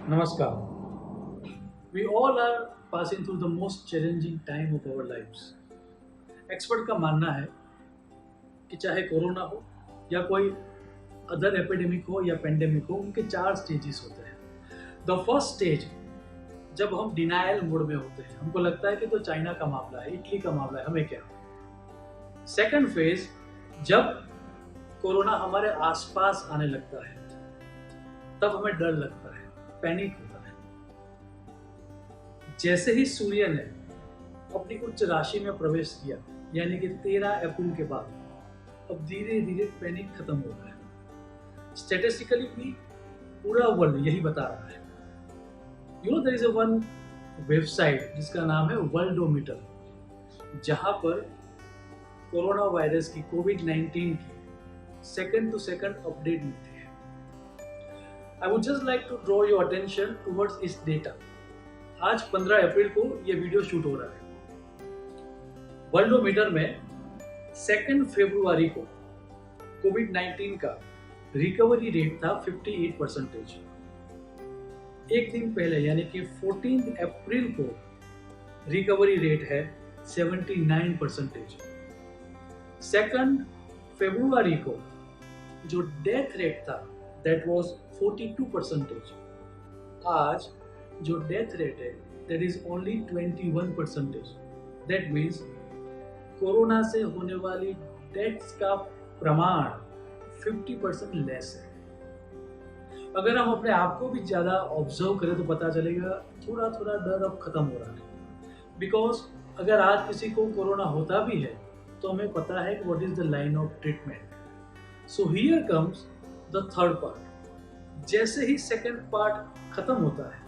Namaskar. We all are passing through the most challenging time of our lives. Expert का मानना है कि चाहे कोरोना हो या कोई अदर एपिडेमिक हो या पेंडेमिक हो, उनके 4 स्टेजेस होते हैं। द फर्स्ट स्टेज, जब हम डिनायल मोड में होते हैं, हमको लगता है कि तो चाइना का मामला है, इटली का मामला है, हमें क्या। सेकंड फेज, जब कोरोना हमारे आसपास आने लगता है, तब हमें डर लगता है, पैनिक होता है। जैसे ही सूर्य ने अपनी उच्च राशि में प्रवेश किया, यानी कि 13 अप्रैल के बाद, अब धीरे धीरे पैनिक खत्म हो रहा है। स्टैटिस्टिकली भी पूरा वर्ल्ड यही बता रहा है। देयर इज वन वेबसाइट जिसका नाम है वर्ल्डोमीटर, जहां पर कोरोना वायरस की, कोविड-19 की सेकंड टू सेकंड अपडेट मिलती है। I would just like to draw your attention towards इस डेटा। आज 15 अप्रैल को ये वीडियो शूट हो रहा है। वर्ल्डोमीटर में 2 फरवरी को कोविड-19 का रिकवरी रेट था 58%। एक दिन पहले यानी कि 14 अप्रैल को रिकवरी रेट है 79%। 2 फरवरी को जो डेथ रेट था that was 42%। आज जो डेथ रेट है that is only 21%। that means corona से होने वाली डेथ्स का प्रमाण 50% लेस है। अगर हम अपने आप को भी ज़्यादा ऑब्जर्व करें तो पता चलेगा थोड़ा थोड़ा डर अब खत्म हो रहा है। बिकॉज अगर आज किसी को कोरोना होता भी है तो हमें पता है कि what is the line of treatment. So here comes the third part. जैसे ही सेकंड पार्ट खत्म होता है,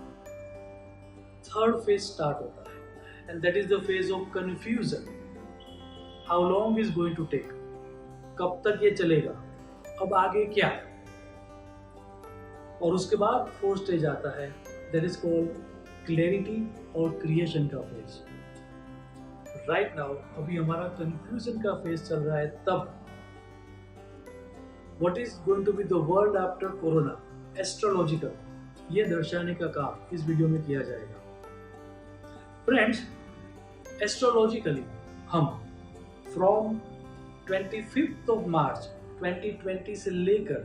थर्ड फेज स्टार्ट होता है, and that is the phase of confusion. How long is going to take, कब तक ये चलेगा, अब आगे क्या। और उसके बाद फोर्थ स्टेज आता है, दैट इज कॉल्ड क्लैरिटी और क्रिएशन का फेज। राइट नाउ अभी हमारा कंफ्यूजन का फेज चल रहा है। तब what is going to be the world after corona, astrological, ये दर्शाने का काम इस वीडियो में किया जाएगा। फ्रेंड्स, एस्ट्रोलॉजिकली हम फ्रॉम 25 मार्च 2020 से लेकर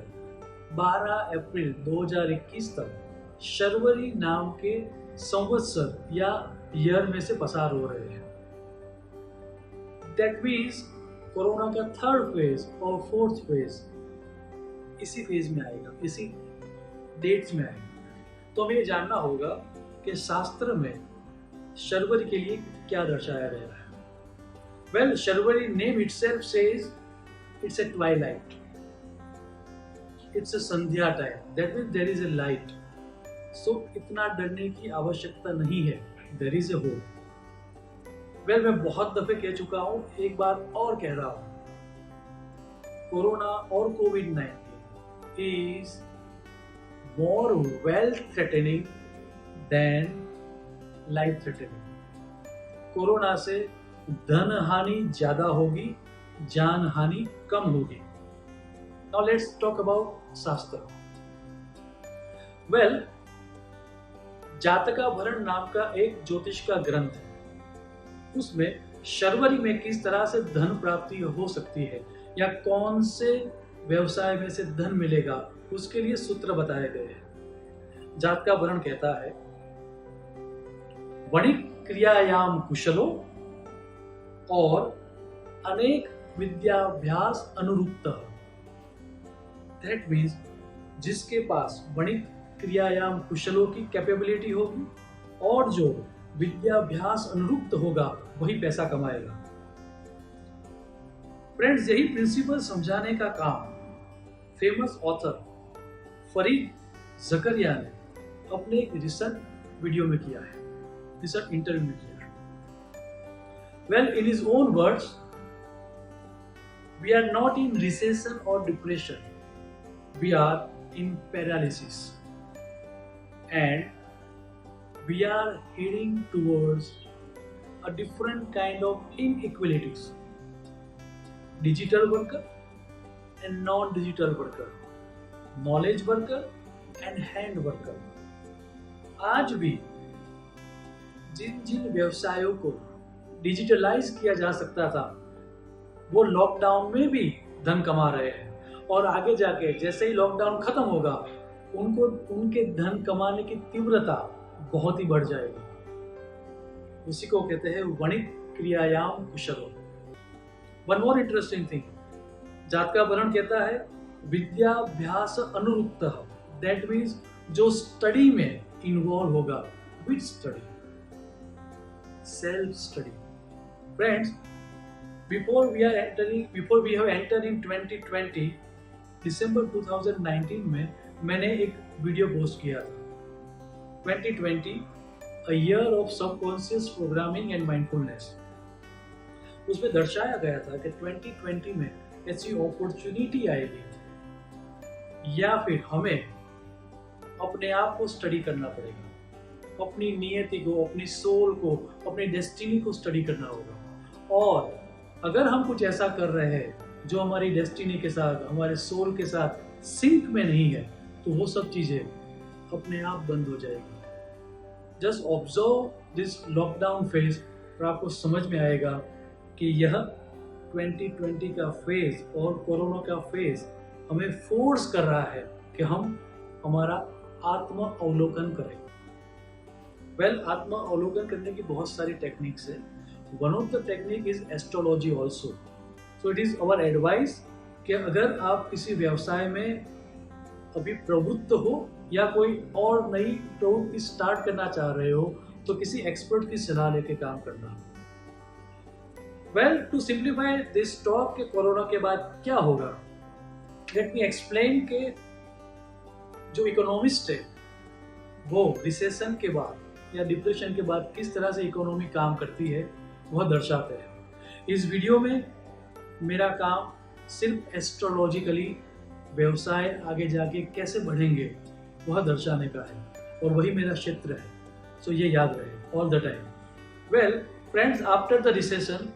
12 अप्रैल 2021 तक शर्वरी नाम के संवत्सर या ईयर में से पसार हो रहे हैं। दैट मीन्स कोरोना का थर्ड फेज और फोर्थ फेज इसी फेज में आएगा, इसी डेट्स में आएगा। तो हमें ये जानना होगा कि शास्त्र में शर्वरी के लिए क्या दर्शाया गया है। Well, Sharvari name itself says it's a twilight, it's a संध्या time, that means there is a light. सो इतना डरने की आवश्यकता नहीं है, there is a hope. Well, मैं बहुत दफे कह चुका हूं, एक बार और कह रहा हूं, कोरोना और कोविड-19 is more wealth threatening than life threatening। Corona से धन हानि ज्यादा होगी, जान हानि कम होगी। Now let's talk about शास्त्र। Well, जातकाभरण नाम का एक ज्योतिष का ग्रंथ है। उसमें शर्वरी में किस तरह से धन प्राप्ति हो सकती है या कौन से व्यवसाय में से धन मिलेगा, उसके लिए सूत्र बताए गए हैं। जातकाभरण कहता है, वणिक क्रियायाम कुशलो और अनेक विद्याभ्यास अनुरुक्त। दैट मीन्स जिसके पास वणिक क्रियायाम कुशलों की कैपेबिलिटी होगी और जो विद्याभ्यास अनुरुक्त होगा वही पैसा कमाएगा। फ्रेंड्स, यही प्रिंसिपल समझाने का काम फेमस ऑथर फरीद जकरिया ने अपने एक रिसर्च वीडियो में किया है, रिसर्च इंटरव्यू में किया है। Well, in his own words, we are not in recession और depression, we are in paralysis and we are heading towards a different kind of inequalities, digital worker and non-digital worker, knowledge worker and hand worker। आज भी जिन जिन व्यवसायों को digitalise किया जा सकता था वो लॉकडाउन में भी धन कमा रहे हैं, और आगे जाके जैसे ही लॉकडाउन खत्म होगा उनको उनके धन कमाने की तीव्रता बहुत ही बढ़ जाएगी। उसी को कहते हैं वणिक क्रियायाम कुशलो। वन मोर इंटरेस्टिंग थिंग, जातका वर्ण कहता है विद्याभ्यास अनुरुक्त, दैट मीन्स जो स्टडी में इन्वॉल्व होगा, which study, self study. Friends, before we have entered in 2020, दिसंबर 2019 में मैंने एक वीडियो पोस्ट किया था, 2020 a year of subconscious programming and mindfulness। उसमें दर्शाया गया था कि 2020 में ऐसी अपॉर्चुनिटी आएगी या फिर हमें अपने आप को स्टडी करना पड़ेगा, अपनी नियति को, अपनी सोल को, अपनी डेस्टिनी को स्टडी करना होगा। और अगर हम कुछ ऐसा कर रहे हैं जो हमारी डेस्टिनी के साथ, हमारे सोल के साथ सिंक में नहीं है, तो वो सब चीजें अपने आप बंद हो जाएगी। Just observe this lockdown phase और आपको समझ में आएगा कि यह 2020 का फेज और कोरोना का फेज हमें फोर्स कर रहा है कि हम हमारा आत्म अवलोकन करें। वेल, आत्म अवलोकन करने की बहुत सारी टेक्निक्स है। One of the technique is astrology also. So it is our advice कि अगर आप किसी व्यवसाय में अभी प्रवृत्त हो या कोई और नई प्रवृत्ति स्टार्ट करना चाह रहे हो तो किसी एक्सपर्ट की सलाह लेके काम करना। Well, to simplify this talk के कोरोना के बाद क्या होगा, let me explain कि जो इकोनॉमिस्ट है वो रिसेशन के बाद या डिप्रेशन के बाद किस तरह से इकोनॉमी काम करती है वह दर्शाते हैं। इस वीडियो में मेरा काम सिर्फ एस्ट्रोलॉजिकली व्यवसाय आगे जाके कैसे बढ़ेंगे वह दर्शाने का है, और वही मेरा क्षेत्र है। सो ये याद रहे all the time. Well friends, after the recession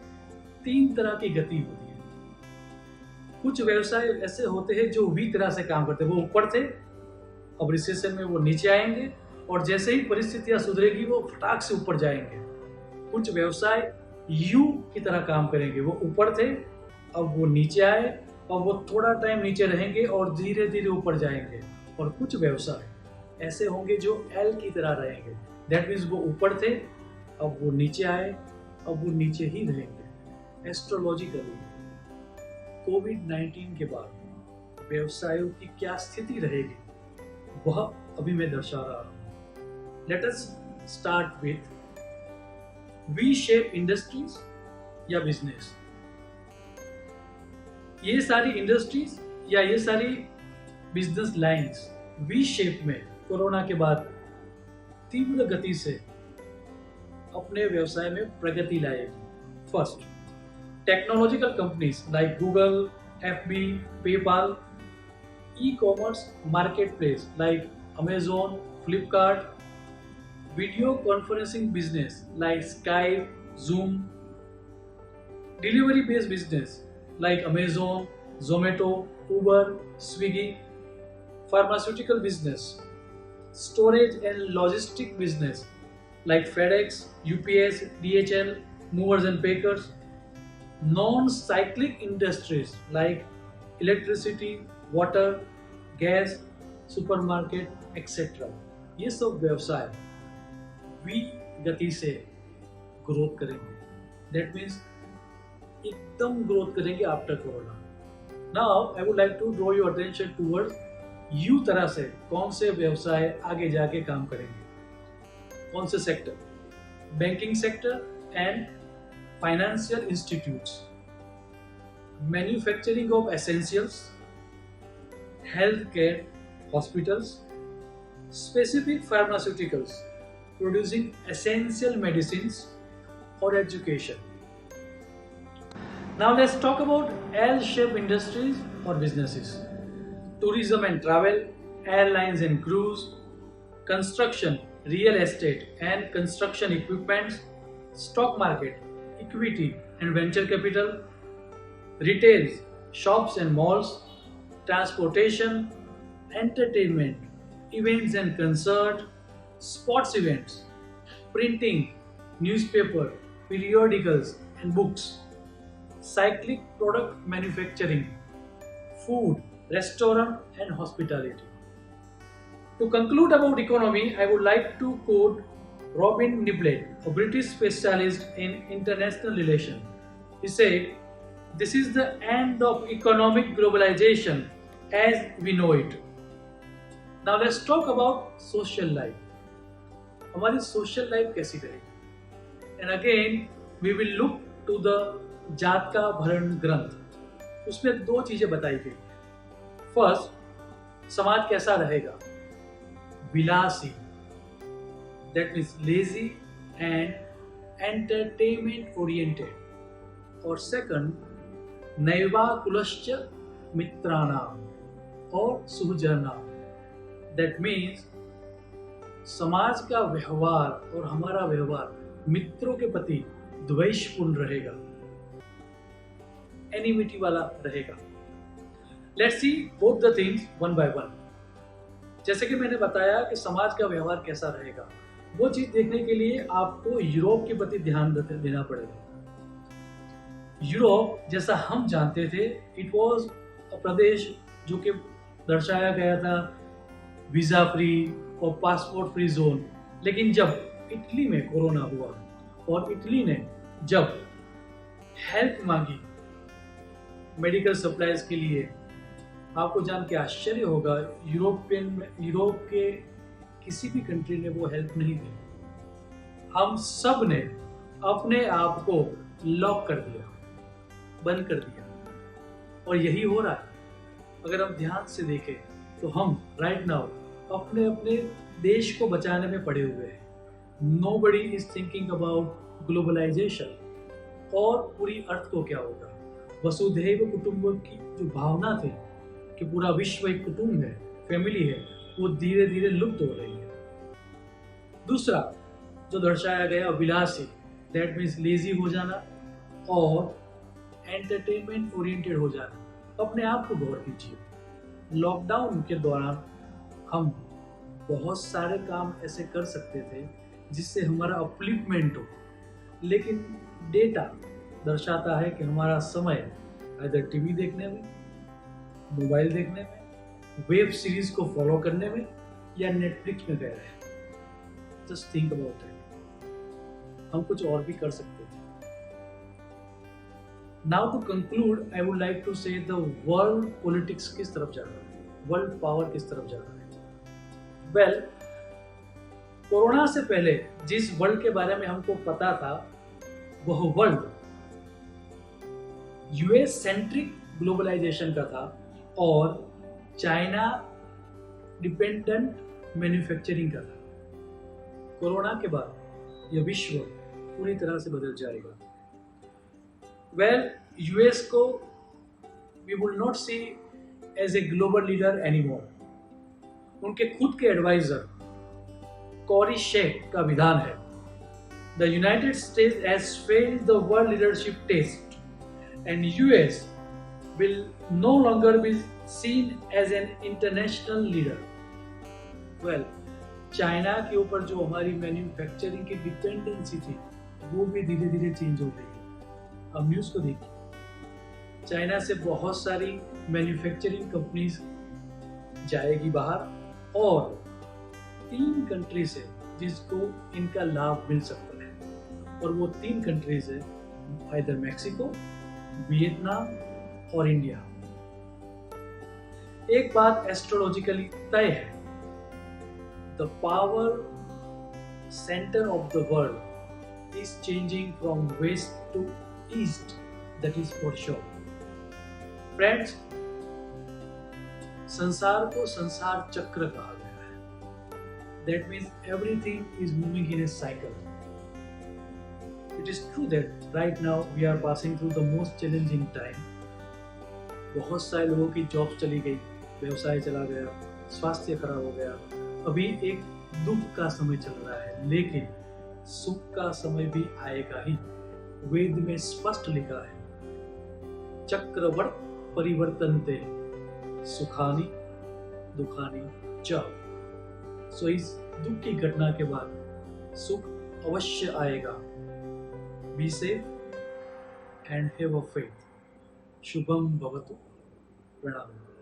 3 तरह की गति होती है। कुछ व्यवसाय ऐसे होते हैं जो वी तरह से काम करते हैं, वो ऊपर थे, अब रिसेशन में वो नीचे आएंगे, और जैसे ही परिस्थितियां सुधरेगी वो फटाक से ऊपर जाएंगे। कुछ व्यवसाय यू की तरह काम करेंगे, वो ऊपर थे, अब वो नीचे आए, और वो थोड़ा टाइम नीचे रहेंगे और धीरे धीरे ऊपर जाएंगे। और कुछ व्यवसाय ऐसे होंगे जो एल की तरह रहेंगे, दैट मीन्स वो ऊपर थे, अब वो नीचे आए, अब वो नीचे ही रहेंगे। एस्ट्रोलॉजिकली कोविड-19 के बाद व्यवसायों की क्या स्थिति रहेगी वह अभी मैं दर्शा रहा हूँ। Let us start with V shape industries या बिजनेस। ये सारी इंडस्ट्रीज या ये सारी बिजनेस लाइंस वी शेप में कोरोना के बाद तीव्र गति से अपने व्यवसाय में प्रगति लाएगी। First, technological companies like Google, FB, PayPal, e commerce market place like Amazon, Flipkart, video conferencing business like Skype, Zoom, delivery based business like Amazon, Zomato, Uber, Swiggy, pharmaceutical business, storage and logistic business like FedEx, UPS, DHL, movers and packers, non-cyclic industries like electricity, water, gas, supermarket, etc. ये सब व्यवसाय we गति से growth करेंगे, that means एकदम growth करेंगे after corona. Now I would like to draw your attention towards you तरह से कौन से व्यवसाय आगे जाके काम करेंगे, कौन से sector, banking sector and financial institutes, manufacturing of essentials, health care hospitals, specific pharmaceuticals producing essential medicines or education. Now let's talk about L-shaped industries or businesses. Tourism and travel, airlines and cruise, construction, real estate and construction equipment, stock market, equity and venture capital, retail, shops and malls, transportation, entertainment, events and concert, sports events, printing, newspaper, periodicals and books, cyclic product manufacturing, food, restaurant and hospitality. To conclude about economy, I would like to quote Robin Niblett, a British specialist in international relations. He said, "This is the end of economic globalization as we know it." Now let's talk about social life. हमारी social life कैसी रहेगी? And again, we will look to the जात का भरण ग्रंथ. उसमें दो चीजें बताई गई. फर्स्ट, समाज कैसा रहेगा? विलासी, that means lazy and entertainment oriented. और सेकंड, नैवाकुलश्च मित्राणाम और सुहृदनाम, that means समाज का व्यवहार और हमारा व्यवहार मित्रों के प्रति द्वेषपूर्ण रहेगा, एनिमिटी वाला रहेगा. Let's C both the things one by one. जैसे कि मैंने बताया कि समाज का व्यवहार कैसा रहेगा, वो चीज देखने के लिए आपको यूरोप के प्रति ध्यान देना पड़ेगा. यूरोप जैसा हम जानते थे, इट वॉज अ प्रदेश जो कि दर्शाया गया था वीजा फ्री और पासपोर्ट फ्री जोन. लेकिन जब इटली में कोरोना हुआ और इटली ने जब हेल्प मांगी मेडिकल सप्लाईज के लिए, आपको जान के आश्चर्य होगा यूरोप के किसी भी कंट्री ने वो हेल्प नहीं दी. हम सब ने अपने आप को लॉक कर दिया, बंद कर दिया, और यही हो रहा है. अगर हम ध्यान से देखें तो हम राइट नाउ अपने अपने देश को बचाने में पड़े हुए हैं. Nobody is thinking about globalization और पूरी अर्थ को क्या होगा. वसुधैव कुटुंबकम की जो भावना थी कि पूरा विश्व एक कुटुंब है, फैमिली है, वो धीरे धीरे लुप्त हो रही है. दूसरा जो दर्शाया गया विलासी, दैट मीन्स लेजी हो जाना और एंटरटेनमेंट ओरिएंटेड हो जाना. अपने आप को गौर कीजिए. लॉकडाउन के दौरान हम बहुत सारे काम ऐसे कर सकते थे जिससे हमारा अपलिफ्टमेंट हो, लेकिन डेटा दर्शाता है कि हमारा समय इधर टीवी देखने में, मोबाइल देखने में, वेब सीरीज को फॉलो करने में या नेटफ्लिक्स में गया है. Just think about it. हम कुछ और भी कर सकते थे. Now to conclude, I would like to say the world politics किस तरफ जा रहा है, वर्ल्ड पावर किस तरफ जा रहा है. वेल, कोरोना से पहले जिस वर्ल्ड के बारे में हमको पता था, वह वर्ल्ड यूएस सेंट्रिक ग्लोबलाइजेशन का था और चाइना डिपेंडेंट मैन्युफैक्चरिंग का था. कोरोना के बाद यह विश्व पूरी तरह से बदल जाएगा. वेल, यूएस को we will not see as a global leader anymore. उनके खुद के एडवाइजर कॉरी शेक का विधान है, the United States has failed the world leadership test and US will no longer be seen as an international leader. Well, China के ऊपर जो हमारी मैन्युफैक्चरिंग की डिपेंडेंसी थी, वो भी धीरे धीरे चेंज हो रही है. अब न्यूज़ को देखिए, चाइना से बहुत सारी मैन्युफैक्चरिंग कंपनीज जाएगी बाहर और 3 कंट्रीज है जिसको इनका लाभ मिल सकता है, और वो 3 कंट्रीज है आइदर मैक्सिको, वियतनाम और इंडिया. एक बात एस्ट्रोलॉजिकली तय है, the power centre of the world is changing from west to east, that is for sure. Friends, संसार को संसार चक्र कहा गया है. That means everything is moving in a cycle. It is true that right now we are passing through the most challenging time. बहुत सारे लोगों की जॉब चली गई, व्यवसाय चला गया, स्वास्थ्य खराब हो गया. अभी एक दुख का समय चल रहा है, लेकिन सुख का समय भी आएगा ही. वेद में स्पष्ट लिखा है, चक्रवर्त परिवर्तनते सुखानि दुखानि च. सो इस दुख की घटना के बाद सुख अवश्य आएगा। Be safe and have a faith. Shubham भवतु। प्रणाम।